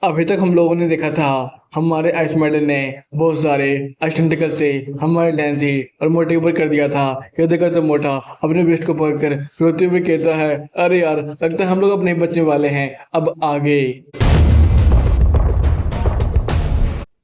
अभी तक हम लोगों ने देखा था हमारे आइस मेडल ने बहुत सारे असिस्टेंटिकल से हमारे लैंसी और मोटे ऊपर कर दिया था। ये देखकर तो मोटा अपने वेस्ट को पकड़कर रोते हुए कहता है, अरे यार लगता है हम लोग अब नहीं बचने वाले हैं। अब आगे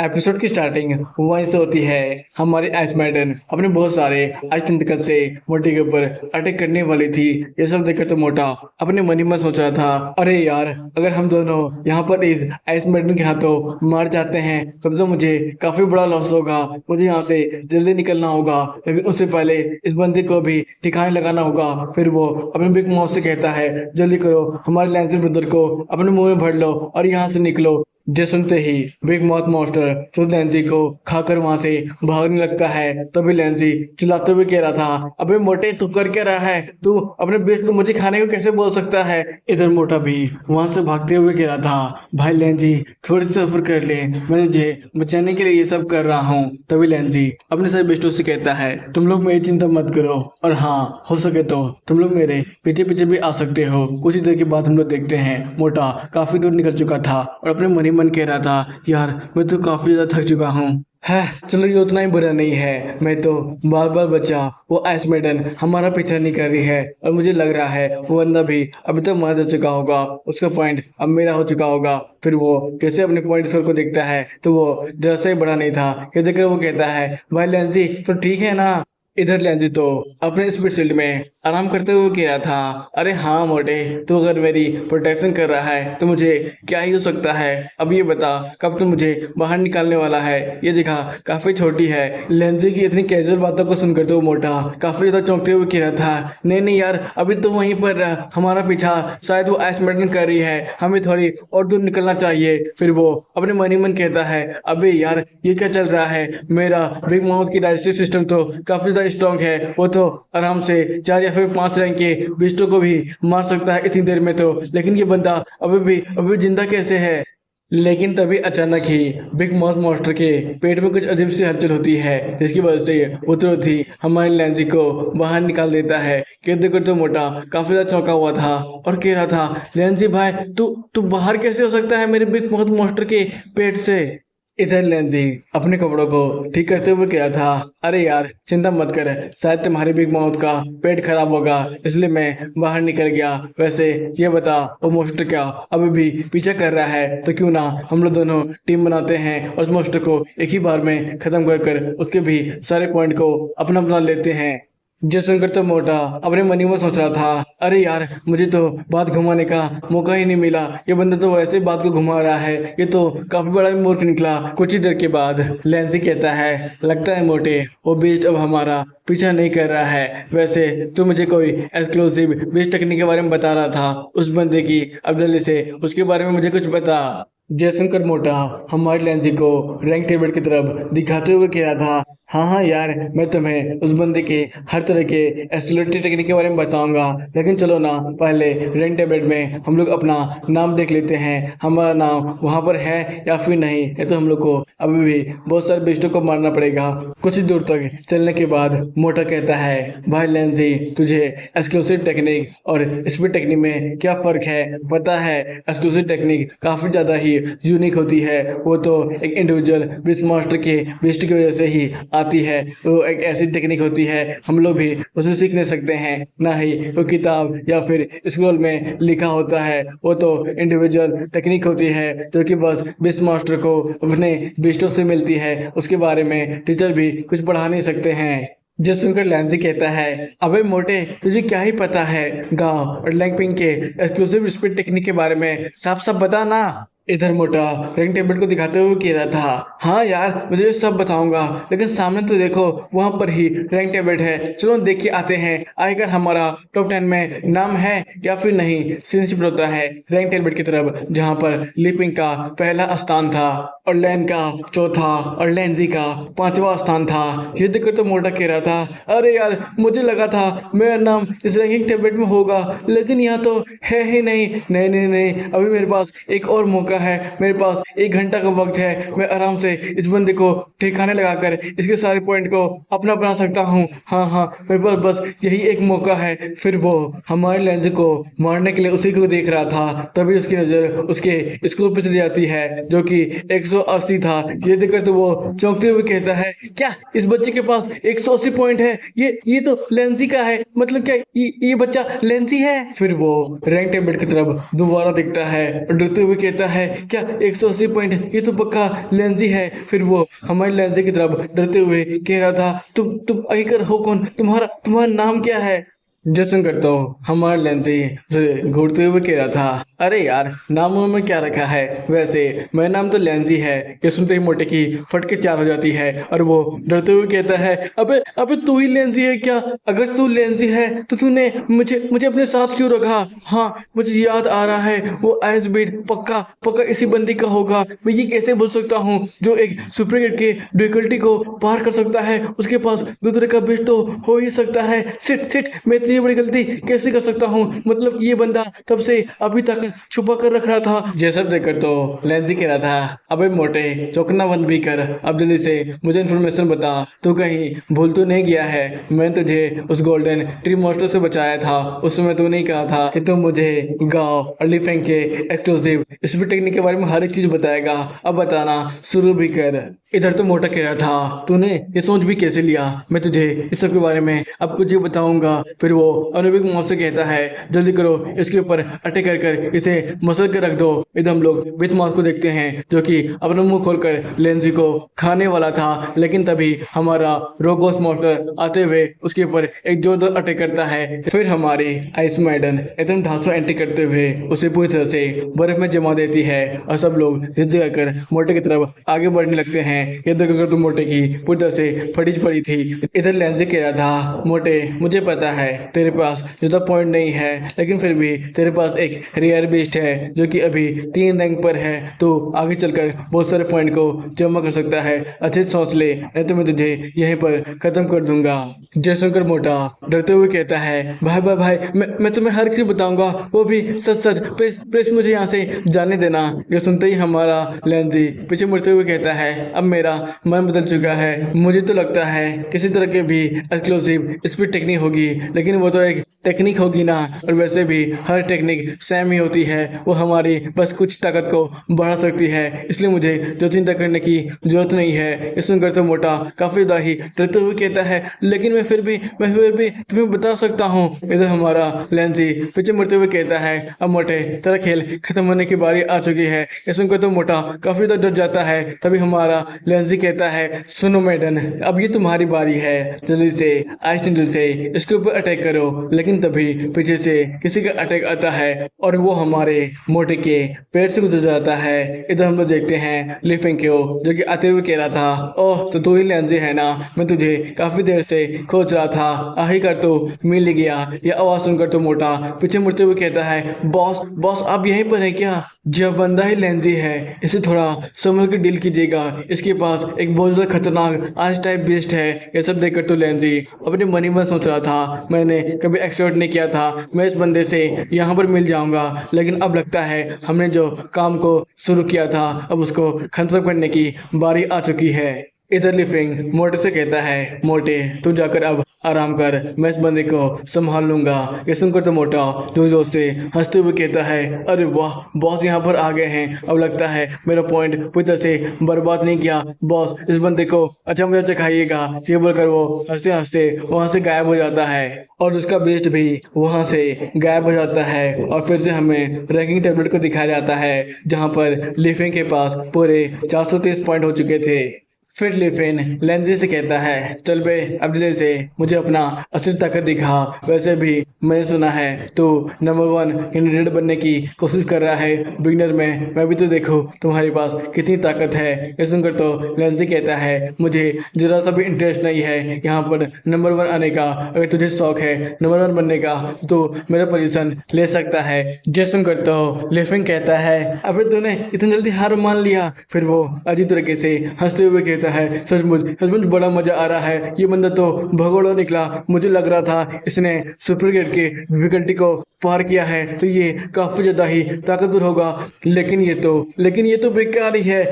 एपिसोड की स्टार्टिंग वहीं से होती है। हमारी आइस मैडन अपने बहुत सारे आइस टेंटिकल से मोटे के ऊपर अटैक करने वाली थी। ये सब देखकर तो मोटा अपने मन ही मन सोच रहा था, अरे यार अगर हम दोनों यहाँ पर इस आइस मैडन के हाथों मार जाते हैं तब तो मुझे काफी बड़ा लॉस होगा। मुझे यहाँ से जल्दी निकलना होगा, लेकिन उससे पहले इस बंदे को भी ठिकाने लगाना होगा। फिर वो अपने बिग माउस से कहता है, जल्दी करो हमारे लैंसी ब्रदर को अपने मुंह में भर लो और यहाँ से निकलो। जो सुनते ही बिग माउथ मॉन्स्टर तो लैंसी को खाकर वहां से भागने लगता है। तभी लैंसी चिल्लाते हुए कह रहा था, अबे मोटे तू कर क्या रहा है? तू अपने बेट को मुझे खाने को कैसे बोल सकता है? इधर मोटा भी वहां से भागते हुए कह रहा था, भाई लैंसी थोड़ी सी सफर कर ले, मैं तुझे बचाने के लिए ये सब कर रहा हूँ। तभी लैंसी अपने सभी बेस्टों से कहता है, तुम लोग मेरी चिंता मत करो, और हाँ हो सके तो तुम लोग मेरे पीछे पीछे भी आ सकते हो। कुछ ही देर के बाद हम लोग देखते हैं मोटा काफी दूर निकल चुका था और अपने मन ही मन कह रहा था, यार मैं तो काफी ज्यादा थक चुका हूँ। है चलो ये उतना ही बुरा नहीं है, मैं तो बार बार बचा वो आइस मेडन हमारा पीछा नहीं कर रही है और मुझे लग रहा है वो बंदा भी अभी तक मार जा चुका होगा, उसका पॉइंट अब मेरा हो चुका होगा। फिर वो जैसे अपने पॉइंट स्कोर को देखता है तो वो जरा से बड़ा नहीं था। ये देखकर वो कहता है, भाई लैंसी तो ठीक है ना? इधर लैंसी तो अपने स्पीड शील्ड में आराम करते हुए कह रहा था, अरे हाँ मोटे तू अगर मेरी प्रोटेक्शन कर रहा है तो मुझे क्या ही हो सकता है। अब ये बता कब तू मुझे बाहर निकालने वाला है? ये जगह काफी छोटी है। लैंसी की इतनी कैजुअल बातों को सुनकर तो मोटा काफी ज्यादा चौंकते हुए कह रहा था, नहीं नहीं यार अभी तो वहीं पर रह, हमारा पीछा शायद वो आइस मेडन कर रही है, हमें थोड़ी और दूर निकलना चाहिए। फिर वो अपने मन ही मन कहता है, अबे यार ये क्या चल रहा है? मेरा बिग माउथ की डाइजेस्टिव सिस्टम तो काफी ज्यादा स्ट्रॉन्ग है, वो तो आराम से 4 या फिर 5 रैंक के बिस्टों को भी मार सकता है इतनी देर में तो, लेकिन ये बंदा अभी भी जिंदा कैसे है? लेकिन तभी अचानक ही बिग माउथ मॉन्स्टर के पेट में कुछ अजीब सी हलचल होती है, जिसकी वजह से वो तुरंत ही हमारे लैंसी को बाहर निकाल देता है। कहते करते तो मोटा काफी ज्यादा चौंका हुआ था और कह रहा था, लैंसी भाई तू तू बाहर कैसे हो सकता है मेरे बिग माउथ मॉन्स्टर के पेट से? इधर लेंजी अपने कपड़ों को ठीक करते हुए कहा था, अरे यार चिंता मत कर, शायद तुम्हारे बिग माउथ का पेट खराब होगा इसलिए मैं बाहर निकल गया। वैसे ये बता वो मोस्टर क्या अभी भी पीछा कर रहा है? तो क्यों ना हम लोग दोनों टीम बनाते हैं और उस मोस्टर को एक ही बार में खत्म कर कर उसके भी सारे पॉइंट को अपना बना लेते हैं। जो सुनकर तो मोटा अपने मन ही में सोच रहा था, अरे यार मुझे तो बात घुमाने का मौका ही नहीं मिला, ये बंदा तो वैसे ही बात को घुमा रहा है, ये तो काफी बड़ा मूर्ख निकला। कुछ ही देर के बाद लैंसी कहता है, लगता है मोटे वो बीस्ट अब हमारा पीछा नहीं कर रहा है। वैसे तू मुझे कोई एक्सक्लूसिव बीस्ट टेक्निक के बारे में बता रहा था, उस बंदे की अब जल्दी से उसके बारे में मुझे कुछ बता। जय सुनकर मोटा हमारे लैंसी को रैंक टेबल की तरफ दिखाते हुए कह रहा था, हाँ हाँ यार मैं तुम्हें उस बंदे के हर तरह के एक्सप्लोरेटरी टेक्निक के बारे में बताऊंगा, लेकिन चलो ना पहले रैंक टेबल में हम लोग अपना नाम देख लेते हैं, हमारा नाम वहां पर है या फिर नहीं है। तो हम लोग को अभी भी बहुत सारे बेस्टों को मारना पड़ेगा। कुछ ही दूर तक चलने के बाद मोटा कहता है, भाई लैंसी तुझे एक्सक्लूसिव टेक्निक और स्पीड टेक्निक में क्या फर्क है पता है? एक्सक्लूसिव टेक्निक काफी ज्यादा ही यूनिक होती है, वो तो एक इंडिविजुअल बिस्ट मास्टर के बिस्ट की वजह से ही आती है। वो एक ऐसी टेक्निक होती है हम लोग भी उसे सीख नहीं सकते हैं, ना ही वो किताब या फिर स्कूल में लिखा होता है। वो तो इंडिविजुअल टेक्निक होती है जो कि बस बिस्ट मास्टर को अपने बिस्टों से मिलती है, उसके बारे में टीचर भी कुछ पढ़ा नहीं सकते हैं। जो सुनकर लैंसी कहता है, अबे मोटे तुझे क्या ही पता है गांव और लैंगपिंग के एक्सक्लूसिव स्पीड टेक्निक के बारे में, साफ साफ बता ना। इधर मोटा रैंक टेबल को दिखाते हुए कह रहा था, हाँ यार मुझे सब बताऊंगा, लेकिन सामने तो देखो वहां पर ही रैंक टेबल है, चलो देख के आते हैं आखिर हमारा टॉप 10 में नाम है या फिर नहीं। सीन शिफ्ट होता है रैंक टेबल की तरफ, जहां पर लिपिंग का पहला स्थान था और लैन का चौथा और लैंजी का 5वां स्थान था। ये देखकर तो मोटा कह रहा था, अरे यार मुझे लगा था मेरा नाम इस रैंकिंग टेबल में होगा, लेकिन यहाँ तो है ही नहीं। नहीं नहीं नहीं, अभी मेरे पास एक और मौका मौका है, मेरे पास 1 घंटा का वक्त है, मैं आराम से इस बंदे को ठिकाने लगाकर इसके सारे पॉइंट को अपना बना सकता हूँ। हाँ हाँ, मेरे पास बस यही एक मौका है। फिर वो हमारे लेंस को मारने के लिए उसी को देख रहा था, तभी उसकी नजर उसके स्कोर पे चली जाती है जो कि 180 था। ये देखकर तो वो चौंकते हुए कहता है, क्या इस बच्चे के पास 180 पॉइंट है? ये तो लेंसी का है, मतलब क्या ये बच्चा लेंसी है? फिर वो रैंक टेबल की तरफ दोबारा देखता है और डरते हुए कहता है, क्या 180 पॉइंट? ये तो पक्का लेंसी है। फिर वो हमारे लेंसी की तरफ डरते हुए कह रहा था, तुम आखिर हो कौन? तुम्हारा नाम क्या है? जैसन करता हो हमारा लेंसी उसे घूरते हुए कह रहा था, अरे यार नाम में क्या रखा है? वैसे मेरा नाम तो लेंसी है। ये सुनते ही मोटे की फट के चार हो जाती है और वो डरते हुए कहता है, अबे अबे तू ही लेंसी है क्या? अगर तू लेंसी है तो तूने मुझे मुझे अपने साथ क्यों रखा? हाँ, मुझे याद आ रहा है, वो आइस बीट पक्का पक्का इसी बंदी का होगा। मैं ये कैसे भूल सकता हूँ जो एक सुपर के डिफिकल्टी को पार कर सकता है। उसके पास दूसरे का बेस्ट तो हो ही सकता है। सिट सिट, मैं इतनी बड़ी गलती कैसे कर सकता हूँ? मतलब ये बंदा तब से अभी तक छुपा कर रख रहा था। ये सब देखकर तो लेंसी कह रहा था, अबे मोटे चौकना बंद भी कर, अब जल्दी से मुझे इन्फॉर्मेशन बता, तू कहीं भूल तो नहीं गया है? मैं तुझे उस गोल्डन ट्री मॉन्स्टर से बचाया था, उस समय तू नहीं कहा था कि तुम मुझे गांव अर्ली फैंक के एक्सक्लूसिव स्पीड टेक्निक के बारे में हर एक चीज बताएगा। अब बताना शुरू भी कर। इधर तो मोटा कह रहा था, तूने ये सोच भी कैसे लिया? मैं तुझे इस सब के बारे में अब कुछ ही बताऊंगा। फिर वो अनुबिक मौत से कहता है, जल्दी करो, इसके ऊपर अटैक कर कर इसे मसल के रख दो। इधर हम लोग बिट माउस को देखते हैं जो कि अपना मुंह खोलकर लेंसी को खाने वाला था, लेकिन तभी हमारा रोगोस मॉन्स्टर आते हुए उसके ऊपर एक जोरदार अटैक करता है। फिर हमारे आइस मैडन एकदम ढांसू एंट्री करते हुए उसे पूरी तरह से बर्फ में जमा देती है और सब लोग जिद कर मोटे की तरफ आगे बढ़ने लगते हैं। ये देखकर तो मोटे की पूरी तरह से फटीच पड़ी थी। इधर लेंसी कह रहा था, मोटे मुझे पता है तेरे पास ज्यादा पॉइंट नहीं है, लेकिन फिर भी तेरे पास एक रेयर बीस्ट है जो कि अभी 3 रैंक पर है, तो आगे चलकर बहुत सारे पॉइंट को जमा कर सकता है। अच्छे से सोच ले, नहीं तो मैं तुझे यहीं पर खत्म कर दूंगा। जय सुनकर मोटा डरते हुए कहता है, भाई भाई भाई, मैं तुम्हें हर चीज बताऊंगा, वो भी सच सच, प्लीज प्लीज मुझे यहाँ से जाने देना। ये सुनते ही हमारा लेंसी पीछे मुड़ते हुए कहता है, अब मेरा मन बदल चुका है। मुझे तो लगता है किसी तरह के भी एक्सक्लूसिव स्पीड टेक्निक होगी, लेकिन वो तो एक टेक्निक होगी ना, और वैसे भी हर टेक्निक सेम ही होती है, वो हमारी बस कुछ ताकत को बढ़ा सकती है, इसलिए मुझे जो चिंता करने की जरूरत नहीं है। ये सुनकर तो मोटा काफी ज्यादा ही डरते हुए कहता है, लेकिन मैं फिर भी तुम्हें बता सकता हूँ। इधर हमारा लेंसी पीछे मुड़ते हुए कहता है, अब मोटे तेरा खेल खत्म होने की बारी आ चुकी है। ये सुनकर तो मोटा काफी ज्यादा डर जाता है। तभी हमारा लेंसी कहता है, सुनो मैडन, अब ये तुम्हारी बारी है, जल्दी से आइस नीडल से इसके ऊपर अटैक करो। लेकिन तभी पीछे से किसी का अटैक आता है और वो हमारे मोटे के पेट से गुजर जाता है। इधर हम लोग देखते हैं लिफेंक्यो जो कि आते हुए कह रहा था, ओह तो तू ही लेंसी है ना, मैं तुझे काफी देर से खोज रहा था, आखिरकार तो मिल ही गया। यह आवाज सुनकर तो मोटा पीछे मुड़ते हुए कहता है, बॉस बॉस आप यहीं पर हैं क्या? जब बंदा ही लेंसी है, इसे थोड़ा संभल के डील कीजिएगा, इसके पास एक बहुत ज्यादा खतरनाक आज टाइप बेस्ट है। ये सब देखकर तो लेंसी अपने मन ही मन सोच रहा था, मैंने कभी एक्सपेक्ट नहीं किया था मैं इस बंदे से यहाँ पर मिल जाऊंगा, लेकिन अब लगता है हमने जो काम को शुरू किया था अब उसको खत्म करने की बारी आ चुकी है। इधर लिफिंग मोटे से कहता है, मोटे तू जाकर अब आराम कर, मैं इस बंदे को संभाल लूंगा। ये सुनकर तो मोटा जोर जोर से हंसते हुए कहता है, अरे वाह बॉस यहाँ पर आ गए हैं, अब लगता है मेरा पॉइंट पूरी तरह से बर्बाद नहीं किया। बॉस इस बंदे को अच्छा मजा चखाइएगा। ये बोलकर वो हंसते हंसते वहां से गायब हो जाता है और उसका बेस्ट भी वहां से गायब हो जाता है। और फिर से हमें रैंकिंग टेबलेट को दिखाया जाता है जहाँ पर लिफिंग के पास पूरे 430 पॉइंट हो चुके थे। फिर लिफिन लेंसी से कहता है, चल बे अब जल्दी से मुझे अपना असली ताकत दिखा। वैसे भी मैंने सुना है तू नंबर 1 कैंडिडेट बनने की कोशिश कर रहा है बिगनर में, मैं भी तो देखो तुम्हारे पास कितनी ताकत है। ये सुनकर तो लेंसी कहता है, मुझे जरा सा भी इंटरेस्ट नहीं है यहाँ पर नंबर 1 आने का। अगर तुझे शौक है नंबर 1 बनने का तो मेरा पोजीशन ले सकता है। ये सुनकर तो लिफिन कहता है, अबे तूने इतनी जल्दी हार मान लिया? फिर वो अजीब तरीके से हंसते हुए कहता है, सचमुच बड़ा मजा आ रहा है। ये बंदा तो भगोड़ा निकला, मुझे लग रहा था इसने सुपर गेट की डिफिकल्टी को पार किया है तो ये काफी ज्यादा ही ताकतवर होगा, लेकिन ये तो बेकार ही है।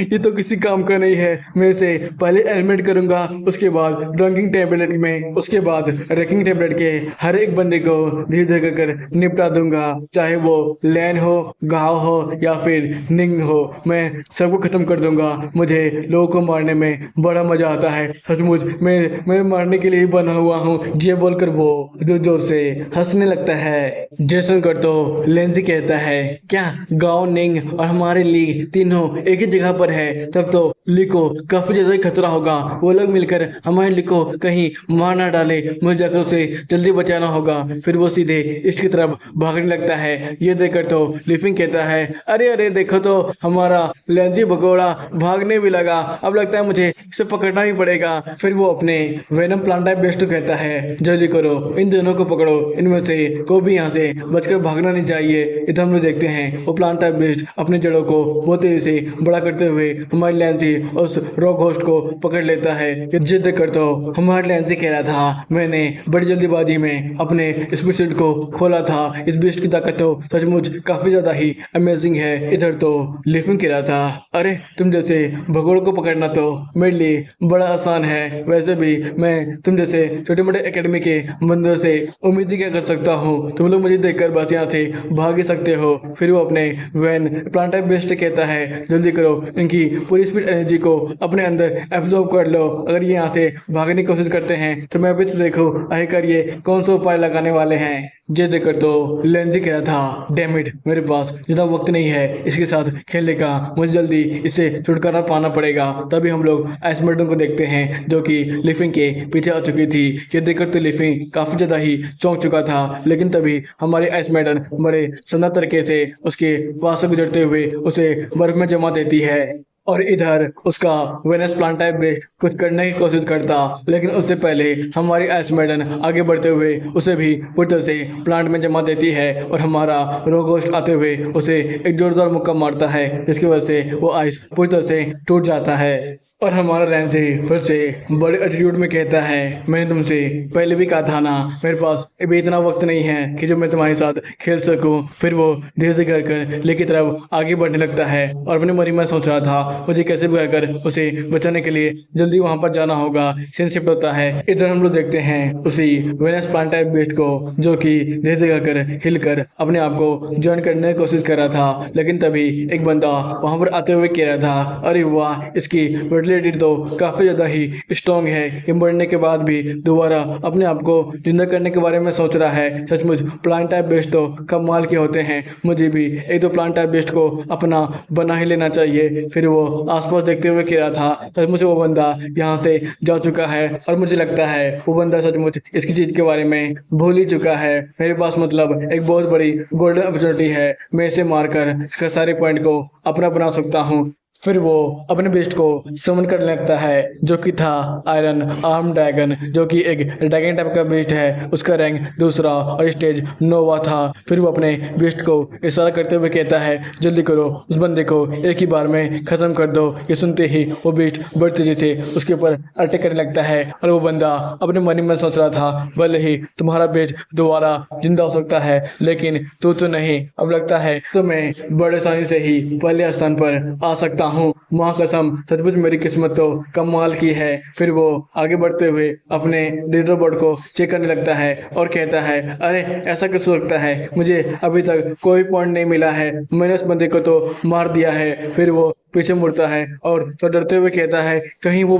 ये तो किसी काम का नहीं है। मैं इसे पहले एलिमिनेट करूंगा, उसके बाद ड्रंकिंग टेबलेट में, उसके बाद रैकिंग टेबलेट के हर एक बंदे को धीरे धीरे कर निपटा दूंगा, चाहे वो लैन हो, गाँव हो या फिर निंग हो, मैं सबको खत्म कर दूंगा। मुझे लोगों को मारने में बड़ा मजा आता है, सचमुच मैं मारने के लिए ही बना हुआ हूँ। ये बोलकर वो जोर जोर से हंसने लगता है। ये सुनकर तो लेंजी कहता है, क्या गाँव, निंग और हमारे लीग तीनों एक ही जगह पर है? तब तो ली को काफी ज्यादा खतरा होगा। वो लोग मिलकर हमारे ली को कहीं मार ना डाले, मुझे जाकर उसे जल्दी बचाना होगा। फिर वो सीधे इसकी तरफ भागने लगता है। ये देखकर तो लिफिंग कहता है, अरे अरे देखो तो हमारा लेंजी भगोड़ा भागने भी लगा, अब लगता है मुझे इसे पकड़ना ही पड़ेगा। फिर वो अपने वेनम प्लांट टाइप बेस्ट को कहता है, जल्दी करो, इन दोनों को पकड़ो, इनमें से कोई भी यहाँ से बचकर भागना नहीं चाहिए। इधर हम लोग देखते हैं वो प्लांट टाइप बेस्ट अपने जड़ों को बहुत तेजी से बड़ा करते हुए हमारे लेंजी उस रॉक होस्ट को पकड़ लेता है। ये जिद कर तो हमारे लेंजी कह रहा था, मैंने बड़ी जल्दीबाजी में अपने स्पेशल को खोला था। इस बेस्ट की ताकत तो सचमुच काफी ज्यादा ही अमेजिंग है। इधर तो लिफिंग कह रहा था, अरे तुम जैसे भगोड़ को पकड़ना तो मेरे लिए बड़ा आसान है। वैसे भी मैं तुम जैसे छोटे मोटे एकेडमी के बंदों से उम्मीद ही क्या कर सकता हूँ। तुम लोग मुझे देखकर बस यहाँ से भाग ही सकते हो। फिर वो अपने वैन प्लांट टाइप बेस्ट कहता है, जल्दी करो, इनकी पूरी स्पीड एनर्जी को अपने अंदर एब्जॉर्ब कर लो। अगर ये यहाँ से भागने की कोशिश करते हैं तो मैं भी तो देखो आखिरकार ये कौन सा उपाय लगाने वाले हैं। ये देखकर तो लेंजी कह रहा था, डैम इट, मेरे पास ज्यादा वक्त नहीं है इसके साथ खेलने का, मुझे जल्दी इससे छुटकारा पाना पड़ेगा। तभी हम लोग आइसमर्डन को देखते हैं जो कि लिफिंग के पीछे आ चुकी थी। ये देखकर तो लिफिंग काफी ज्यादा ही चौंक चुका था, लेकिन तभी हमारे आइसमर्डन बड़े शानदार तरीके से उसके पास से गुजरते हुए उसे बर्फ में जमा देती है। और इधर उसका वेनस प्लांट टाइप बेस्ट कुछ करने की कोशिश करता, लेकिन उससे पहले हमारी आइसमर्डन आगे बढ़ते हुए उसे भी पूरी तरह से प्लांट में जमा देती है और हमारा रोगोस्ट आते हुए उसे एक जोरदार मुक्का मारता है, जिसकी वजह से वो आइस पूरी तरह से टूट जाता है। और हमारा लेंजी फिर से बड़े एटीट्यूड में कहता है, मैंने तुमसे पहले भी कहा था ना, मेरे पास अभी इतना वक्त नहीं है कि जो मैं तुम्हारे साथ खेल सकूं। फिर वो धीरे धीरे कर ले की तरफ आगे बढ़ने लगता है और अपनी मरी में सोच रहा था मुझे कैसे भी कर उसे बचाने के लिए जल्दी वहां पर जाना होगा। सीन शिफ्ट होता है। इधर हम लोग देखते हैं उसी वेनस प्लांट टाइप बेस्ट को जो कि धीरे धीरे कर हिल कर अपने आप को ज्वाइन करने की कोशिश कर रहा था, लेकिन तभी एक बंदा वहां पर आते हुए कह रहा था, अरे वाह, इसकी तो काफी ज्यादा ही स्ट्रॉन्ग है, ये मरने के बाद भी दोबारा अपने आप को जिंदा करने के बारे में सोच रहा है। सचमुच प्लांट टाइप बेस्ट तो कमाल के होते हैं, मुझे भी एक दो प्लांट टाइप बेस्ट को अपना बना ही लेना चाहिए। फिर वो आसपास देखते हुए कह रहा था, सचमुच वो बंदा यहाँ से जा चुका है और मुझे लगता है वो बंदा सचमुच इसकी चीज के बारे में भूल ही चुका है। मेरे पास मतलब एक बहुत बड़ी गोल्डन अपॉर्चुनिटी है, मैं इसे मारकर इसका सारे पॉइंट को अपना बना सकता हूँ। फिर वो अपने बेस्ट को समन करने लगता है जो कि था आयरन आर्म ड्रैगन, जो कि एक ड्रैगन टाइप का बेस्ट है। उसका रैंक दूसरा और स्टेज नोवा था। फिर वो अपने बेस्ट को इशारा करते हुए कहता है, जल्दी करो, उस बंदे को एक ही बार में खत्म कर दो। ये सुनते ही वो बेस्ट बड़ी तेजी से उसके ऊपर अटैक करने लगता है और वो बंदा अपने मन में सोच रहा था, भले ही तुम्हारा बेस्ट दोबारा जिंदा हो सकता है, लेकिन तू तो नहीं। अब लगता है तो मैं बड़े आसानी से ही पहले स्थान पर आ सकता हूँ। माँ कसम, सचमुच मेरी किस्मत तो कमाल की है। फिर वो आगे बढ़ते हुए अपने लीडर बोर्ड को चेक करने लगता है और कहता है, अरे ऐसा कैसे हो सकता है, मुझे अभी तक कोई पॉइंट नहीं मिला है, मैंने उस बंदे को तो मार दिया है। फिर वो पीछे मुड़ता है और तो डरते हुए कहता है, कहीं वो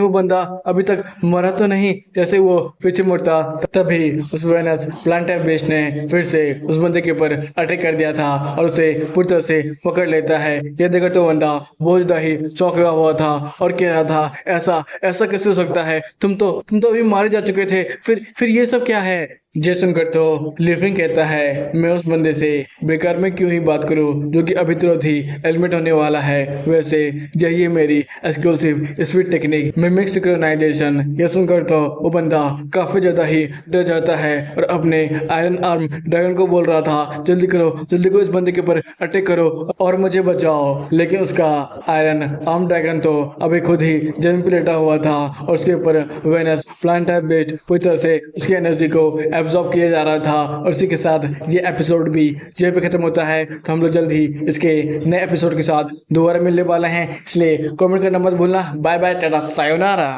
बंदा अभी तक मरा तो नहीं। जैसे वो पीछे मुड़ता तभी उस वेनस प्लांट टाइप बेस्ट ने फिर से उस बंदे के ऊपर अटैक कर दिया था और उसे पूरी तरह से पकड़ लेता है। ये देखकर तो बंदा बहुत ज्यादा ही चौंका हुआ था और कह रहा था, ऐसा कैसे हो सकता है, तुम तो अभी मारे जा चुके थे, फिर ये सब क्या है। जेसन कर तो लिफिंग कहता है, मैं उस बंदे से बेकार में क्यों ही बात करूं जो कि अभी तुरंत ही एलिमिनेट होने वाला है। वैसे यही है मेरी exclusive speed technique, mimic synchronization. ये सुनकर तो वो बंदा काफी ज्यादा ही डर जाता है और अपने आयरन आर्म ड्रैगन को बोल रहा था, जल्दी करो इस बंदे के ऊपर अटैक करो और मुझे बचाओ। लेकिन उसका आयरन आर्म ड्रैगन तो अभी खुद ही जमीन पर लेटा हुआ था और उसके ऊपर वेनस प्लांट टाइप बेस्ट पूरी तरह से उसकी एनर्जी को एब्जॉर्ब किया जा रहा था। और इसी के साथ ये एपिसोड भी यहीं पे खत्म होता है। तो हम लोग जल्द ही इसके नए एपिसोड के साथ दोबारा मिलने वाले हैं, इसलिए कमेंट करना मत भूलना। Bye bye, tata, sayonara.